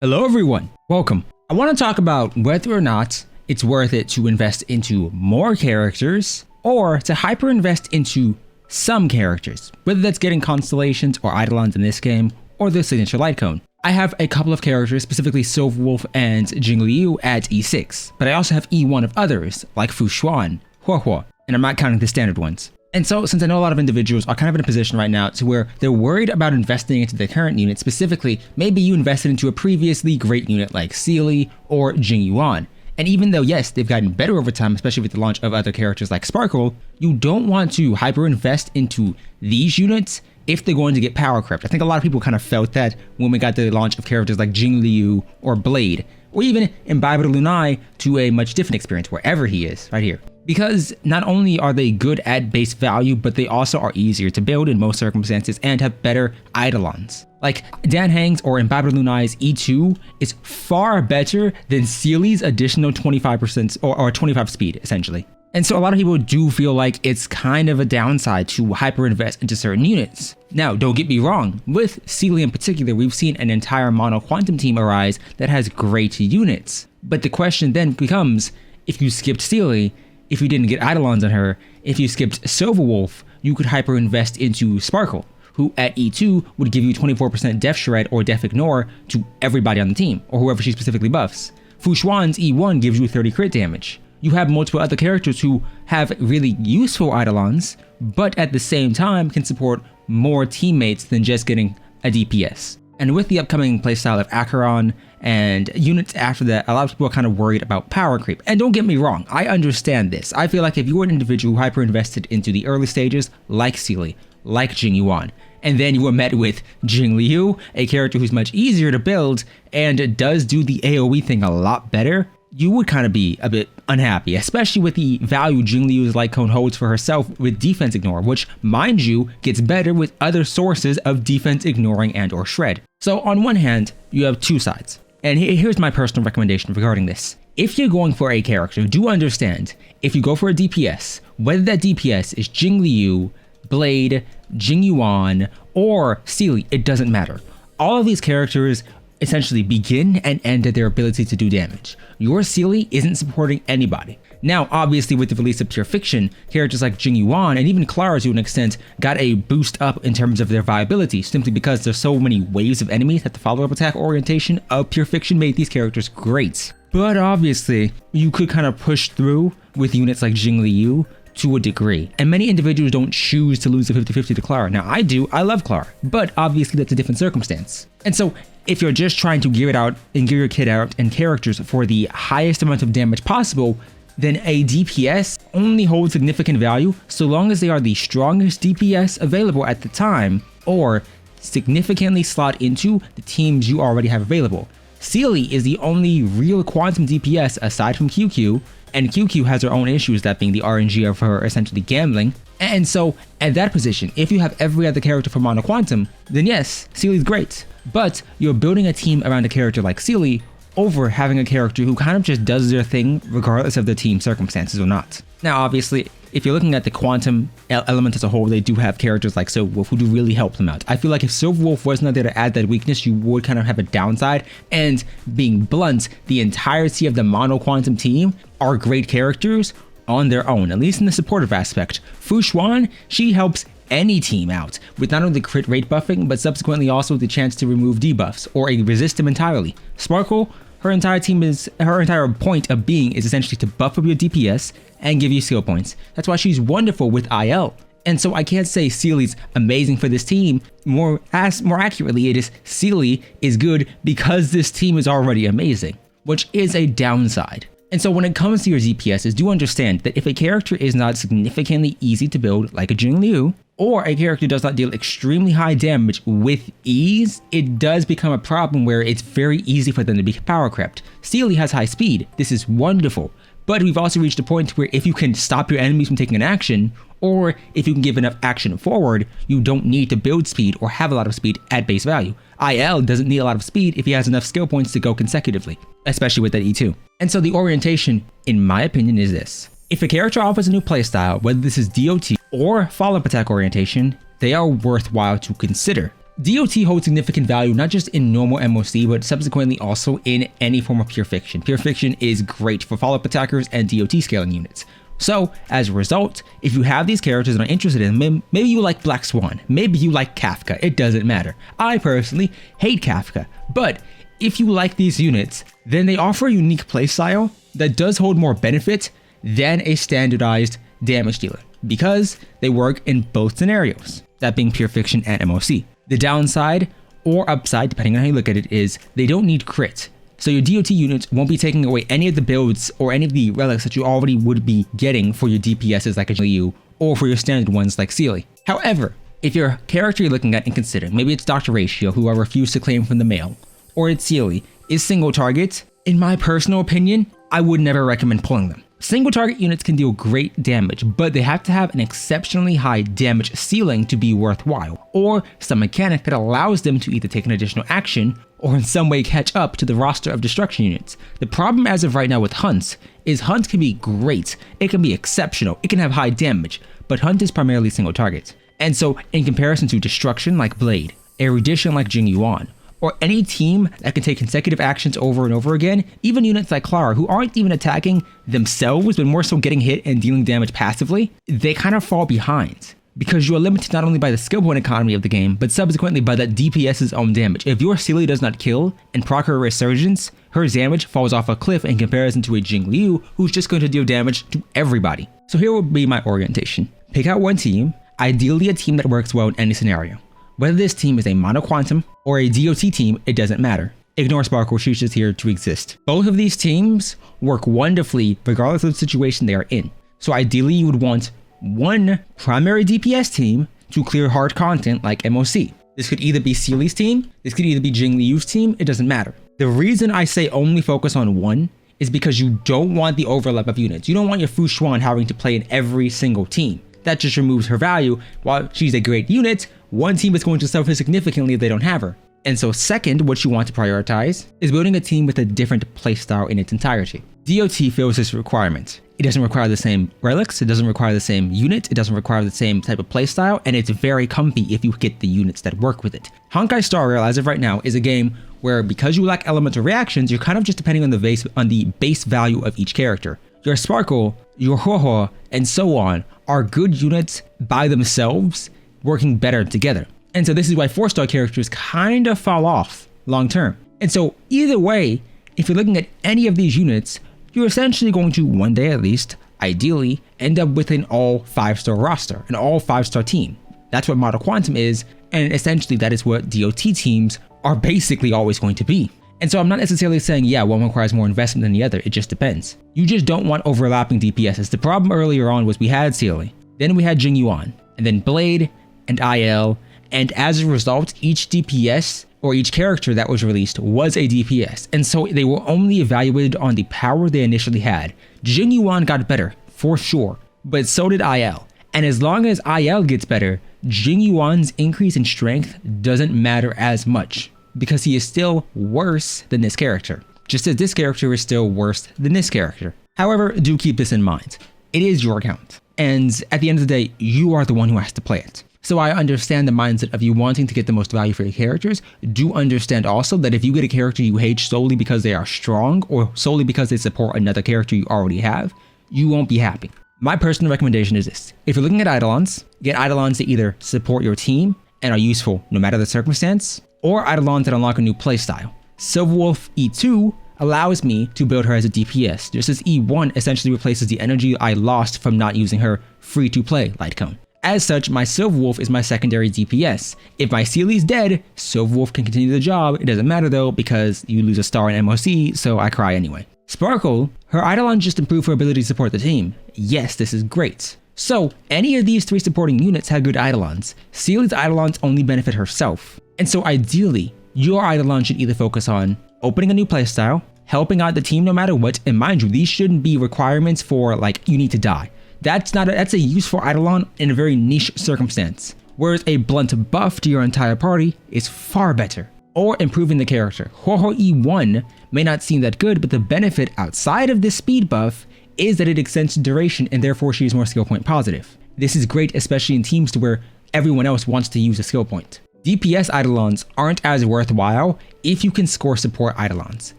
Hello everyone, welcome. I want to talk about whether or not it's worth it to invest into more characters or to hyper invest into some characters, whether that's getting constellations or Eidolons in this game or the signature light cone. I have a couple of characters, specifically Silverwolf and Jingliu at E6, but I also have E1 of others like Fu Xuan, HoYoverse, and I'm not counting the standard ones. And so, since I know a lot of individuals are kind of in a position right now to where they're worried about investing into the current unit, specifically, maybe you invested into a previously great unit like Sealy or Jingyuan. And even though, yes, they've gotten better over time, especially with the launch of other characters like Sparkle, you don't want to hyper invest into these units if they're going to get power crept. I think a lot of people kind of felt that when we got the launch of characters like Jingliu or Blade, or even Imbiber Lunai to a much different experience wherever he is, right here. Because not only are they good at base value, but they also are easier to build in most circumstances and have better Eidolons. Like Dan Hang's or Imbiber Lunai's E2 is far better than Sealy's additional 25% or 25 speed, essentially. And so a lot of people do feel like it's kind of a downside to hyper invest into certain units. Now, don't get me wrong, with Sealy in particular, we've seen an entire mono quantum team arise that has great units. But the question then becomes, if you skipped Sealy, if you didn't get Eidolons on her, if you skipped Silverwolf, you could hyper invest into Sparkle, who at E2 would give you 24% Def Shred or Def Ignore to everybody on the team, or whoever she specifically buffs. Fu Xuan's E1 gives you 30 crit damage. You have multiple other characters who have really useful Eidolons, but at the same time can support more teammates than just getting a DPS. And with the upcoming playstyle of Acheron and units after that, a lot of people are kind of worried about power creep. And don't get me wrong, I understand this. I feel like if you were an individual who hyper invested into the early stages, like Sealy, like Jingyuan, and then you were met with Jingliu, a character who's much easier to build and does do the AoE thing a lot better, you would kind of be a bit unhappy, especially with the value Jingliu's light cone holds for herself with defense ignore, which, mind you, gets better with other sources of defense ignoring and or shred. So on one hand, you have two sides. And here's my personal recommendation regarding this. If you're going for a character, do understand, if you go for a DPS, whether that DPS is Jingliu, Blade, Jingyuan, or Sealy, it doesn't matter. All of these characters essentially begin and end at their ability to do damage. Your Sealy isn't supporting anybody. Now, obviously with the release of Pure Fiction, characters like Jingyuan and even Clara to an extent got a boost up in terms of their viability, simply because there's so many waves of enemies that the follow-up attack orientation of Pure Fiction made these characters great. But obviously, you could kind of push through with units like Jingliu to a degree. And many individuals don't choose to lose the 50-50 to Clara. Now I do, I love Clara, but obviously that's a different circumstance. And so if you're just trying to gear it out and gear your kit out and characters for the highest amount of damage possible, then a DPS only holds significant value so long as they are the strongest DPS available at the time or significantly slot into the teams you already have available. Sealy is the only real quantum DPS aside from QQ, and QQ has her own issues, that being the RNG of her essentially gambling. And so at that position, if you have every other character for Mono Quantum, then yes, Sealy's great. But you're building a team around a character like Sealy over having a character who kind of just does their thing regardless of the team circumstances or not. Now obviously, if you're looking at the quantum element as a whole, they do have characters like Silverwolf who do really help them out. I feel like if Silverwolf was not there to add that weakness, you would kind of have a downside. And being blunt, the entirety of the mono quantum team are great characters on their own, at least in the supportive aspect. Fu Xuan, she helps any team out with not only crit rate buffing, but subsequently also the chance to remove debuffs or resist them entirely. Sparkle, her entire point of being is essentially to buff up your DPS and give you skill points. That's why she's wonderful with IL. And so I can't say Sealy's amazing for this team. More accurately, it is Sealy is good because this team is already amazing, which is a downside. And so when it comes to your DPSs, do understand that if a character is not significantly easy to build like a Jingliu, or a character does not deal extremely high damage with ease, it does become a problem where it's very easy for them to be power crept. Sealy has high speed, this is wonderful, but we've also reached a point where if you can stop your enemies from taking an action, or if you can give enough action forward, you don't need to build speed or have a lot of speed at base value. IL doesn't need a lot of speed if he has enough skill points to go consecutively, especially with that E2. And so the orientation, in my opinion, is this. If a character offers a new playstyle, whether this is DOT or follow-up attack orientation, they are worthwhile to consider. DOT holds significant value not just in normal MOC, but subsequently also in any form of pure fiction. Pure fiction is great for follow-up attackers and DOT scaling units. So, as a result, if you have these characters and are interested in them, maybe you like Black Swan, maybe you like Kafka, it doesn't matter. I personally hate Kafka, but if you like these units, then they offer a unique playstyle that does hold more benefit than a standardized damage dealer, because they work in both scenarios, that being pure fiction and MOC. The downside, or upside, depending on how you look at it, is they don't need crit. So your DOT units won't be taking away any of the builds or any of the relics that you already would be getting for your DPSs like a HoYoverse or for your standard ones like Sealy. However, if your character you're looking at and considering, maybe it's Dr. Ratio, who I refuse to claim from the mail, or it's Sealy, is single target, in my personal opinion, I would never recommend pulling them. Single target units can deal great damage, but they have to have an exceptionally high damage ceiling to be worthwhile, or some mechanic that allows them to either take an additional action or in some way catch up to the roster of destruction units. The problem as of right now with Hunts is Hunt can be great, it can be exceptional, it can have high damage, but Hunt is primarily single target. And so in comparison to destruction like Blade, erudition like Jing Yuan, or any team that can take consecutive actions over and over again, even units like Clara, who aren't even attacking themselves, but more so getting hit and dealing damage passively, they kind of fall behind. Because you are limited not only by the skill point economy of the game, but subsequently by that DPS's own damage. If your Sealy does not kill and proc her Resurgence, her damage falls off a cliff in comparison to a Jing Liu, who's just going to deal damage to everybody. So here will be my orientation. Pick out one team, ideally a team that works well in any scenario. Whether this team is a Mono Quantum or a DOT team, it doesn't matter. Ignore Sparkle, she's just here to exist. Both of these teams work wonderfully regardless of the situation they are in. So ideally you would want one primary DPS team to clear hard content like MOC. This could either be Sealy's team, this could either be Jing Liu's team, it doesn't matter. The reason I say only focus on one is because you don't want the overlap of units. You don't want your Fu Xuan having to play in every single team. That just removes her value. While she's a great unit, one team is going to suffer significantly if they don't have her. And so second, what you want to prioritize is building a team with a different playstyle in its entirety. DOT fills this requirement. It doesn't require the same relics, it doesn't require the same unit, it doesn't require the same type of playstyle, and it's very comfy if you get the units that work with it. Honkai Star Rail, as of right now, is a game where because you lack elemental reactions, you're kind of just depending on the base value of each character. Your Sparkle, your HoYoverse, and so on are good units by themselves, working better together. And so this is why 4-star characters kind of fall off long term. And so either way, if you're looking at any of these units, you're essentially going to one day at least, ideally, end up with an all 5-star roster, an all 5-star team. That's what Mono Quantum is, and essentially that is what DOT teams are basically always going to be. And so I'm not necessarily saying, yeah, one requires more investment than the other, it just depends. You just don't want overlapping DPSs. The problem earlier on was we had Sealy, then we had Jing Yuan, and then Blade and IL, and as a result, each DPS or each character that was released was a DPS, and so they were only evaluated on the power they initially had. Jing Yuan got better, for sure, but so did IL. And as long as IL gets better, Jing Yuan's increase in strength doesn't matter as much, because he is still worse than this character, just as this character is still worse than this character. However, do keep this in mind. It is your account, and at the end of the day, you are the one who has to play it. So I understand the mindset of you wanting to get the most value for your characters. Do understand also that if you get a character you hate solely because they are strong or solely because they support another character you already have, you won't be happy. My personal recommendation is this. If you're looking at Eidolons, get Eidolons that either support your team and are useful no matter the circumstance, or Eidolons that unlock a new playstyle. Silverwolf E2 allows me to build her as a DPS, just as E1 essentially replaces the energy I lost from not using her free-to-play Light Cone. As such, my Silverwolf is my secondary DPS. If my Sealy's dead, Silverwolf can continue the job. It doesn't matter though, because you lose a star in MOC, so I cry anyway. Sparkle, her Eidolon just improved her ability to support the team. Yes, this is great. So, any of these three supporting units have good Eidolons. Sealy's Eidolons only benefit herself. And so ideally, your Eidolon should either focus on opening a new playstyle, helping out the team no matter what, and mind you, these shouldn't be requirements for like, you need to die. That's a useful Eidolon in a very niche circumstance, whereas a blunt buff to your entire party is far better. Or improving the character. HoYoverse E1 may not seem that good, but the benefit outside of this speed buff is that it extends duration and therefore she is more skill point positive. This is great especially in teams to where everyone else wants to use a skill point. DPS Eidolons aren't as worthwhile if you can score support Eidolons,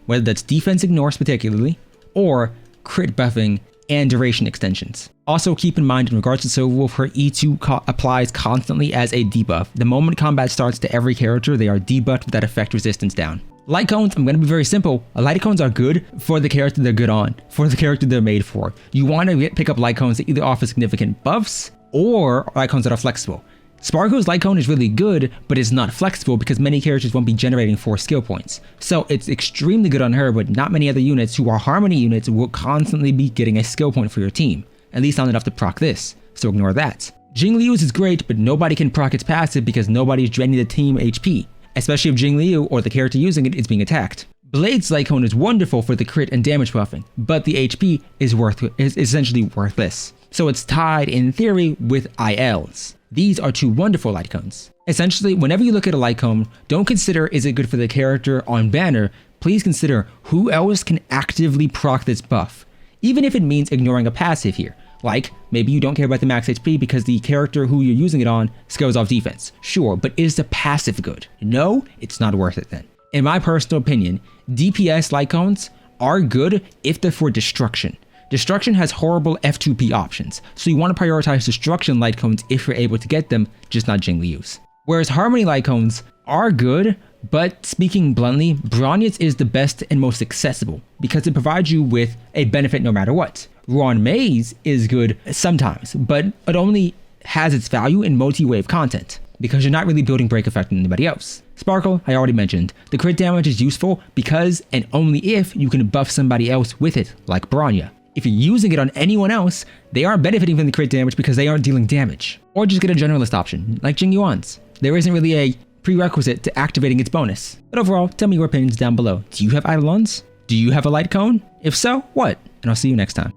whether that's defense ignores particularly, or crit buffing and duration extensions. Also keep in mind in regards to Silverwolf, her E2 applies constantly as a debuff. The moment combat starts to every character, they are debuffed with that effect resistance down. Light cones, I'm going to be very simple. Light cones are good for the character they're good on, for the character they're made for. You want to pick up light cones that either offer significant buffs or light cones that are flexible. Sparkle's light cone is really good, but it's not flexible because many characters won't be generating 4 skill points. So it's extremely good on her, but not many other units who are harmony units will constantly be getting a skill point for your team. At least not enough to proc this, so ignore that. Jingliu's is great, but nobody can proc its passive because nobody's draining the team HP, especially if Jingliu or the character using it is being attacked. Blade's light cone is wonderful for the crit and damage buffing, but the HP is essentially worthless. So it's tied in theory with ILs. These are 2 wonderful light cones. Essentially, whenever you look at a light cone, don't consider is it good for the character on banner, please consider who else can actively proc this buff, even if it means ignoring a passive here. Like, maybe you don't care about the max HP because the character who you're using it on scales off defense. Sure, but is the passive good? No, it's not worth it then. In my personal opinion, DPS light cones are good if they're for destruction. Destruction has horrible F2P options, so you want to prioritize destruction light cones if you're able to get them, just not Jingliu's. Whereas harmony light cones are good, but speaking bluntly, Bronyas is the best and most accessible because it provides you with a benefit no matter what. Ron Maze is good sometimes, but it only has its value in multi-wave content because you're not really building break effect on anybody else. Sparkle, I already mentioned. The crit damage is useful because and only if you can buff somebody else with it, like Bronya. If you're using it on anyone else, they aren't benefiting from the crit damage because they aren't dealing damage. Or just get a generalist option, like Jingyuan's. There isn't really a prerequisite to activating its bonus. But overall, tell me your opinions down below. Do you have Eidolons? Do you have a light cone? If so, what? And I'll see you next time.